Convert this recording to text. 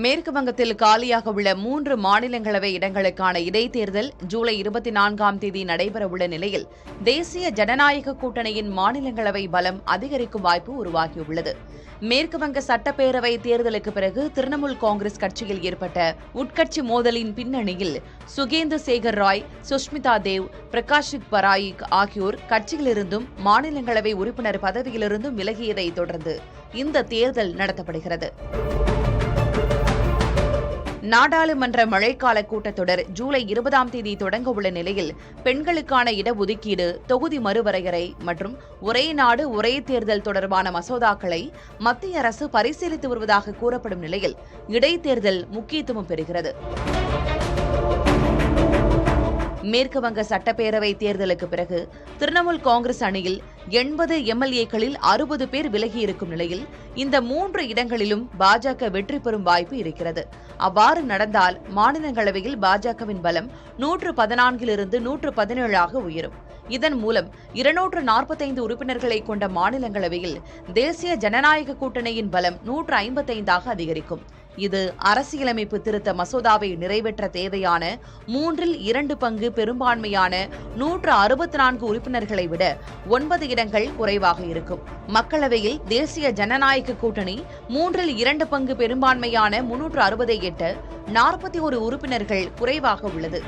மேற்கு வங்கத்தில் காலியாக உள்ள 3 மாநிலங்களவை இடங்களுக்கான இடைத்தேர்தல் ஜூலை 24ஆம் தேதி நடைபெறவுள்ள நிலையில் தேசிய ஜனநாயக கூட்டணியின் மாநிலங்களவை பலம் அதிகரிக்கும் வாய்ப்பு உருவாகியுள்ளது. மேற்கு வங்க சட்டப்பேரவை தேர்தலுக்கு பிறகு திரிணாமுல் காங்கிரஸ் கட்சியில் ஏற்பட்ட உட்கட்சி மோதலின் பின்னணியில் சுகேந்து சேகர் ராய், சுஷ்மிதா தேவ், பிரகாஷிக் பராயிக் ஆகியோர் கட்சியிலிருந்தும் மாநிலங்களவை உறுப்பினர் பதவியிலிருந்தும் விலகியதை தொடர்ந்து இந்த தேர்தல் நடத்தப்படுகிறது. நாடாளுமன்ற மழைக்கால கூட்டத்தொடர் ஜூலை 20ஆம் தேதி தொடங்க உள்ள நிலையில் பெண்களுக்கான இடஒதுக்கீடு, தொகுதி மறுவரையறை மற்றும் ஒரே நாடு ஒரே தேர்தல் தொடர்பான மசோதாக்களை மத்திய அரசு பரிசீலித்து வருவதாக கூறப்படும் நிலையில் இடைத்தேர்தல் முக்கியத்துவம் பெறுகிறது. மேற்கு வங்க சட்டப்பேரவை தேர்தலுக்கு பிறகு திரிணாமுல் காங்கிரஸ் அணியில் 80 எம்எல்ஏக்களில் 60 பேர் விலகியிருக்கும் நிலையில் இந்த 3 இடங்களிலும் பாஜக வெற்றி பெறும் வாய்ப்பு இருக்கிறது. அவ்வாறு நடந்தால் மாநிலங்களவையில் பாஜகவின் பலம் 114 117 உயரும். இதன் மூலம் 245 உறுப்பினர்களை கொண்ட மாநிலங்களவையில் தேசிய ஜனநாயக கூட்டணியின் பலம் 155 அதிகரிக்கும். இது அரசியலமைப்பு திருத்த மசோதாவை நிறைவேற்ற தேவையான 2 பங்கு பெரும்பான்மையான 164 உறுப்பினர்களை விட 9 இடங்கள் குறைவாக இருக்கும். மக்களவையில் தேசிய ஜனநாயக கூட்டணி 2 பங்கு பெரும்பான்மையான 360 எட்ட 41 உறுப்பினர்கள் குறைவாக உள்ளது.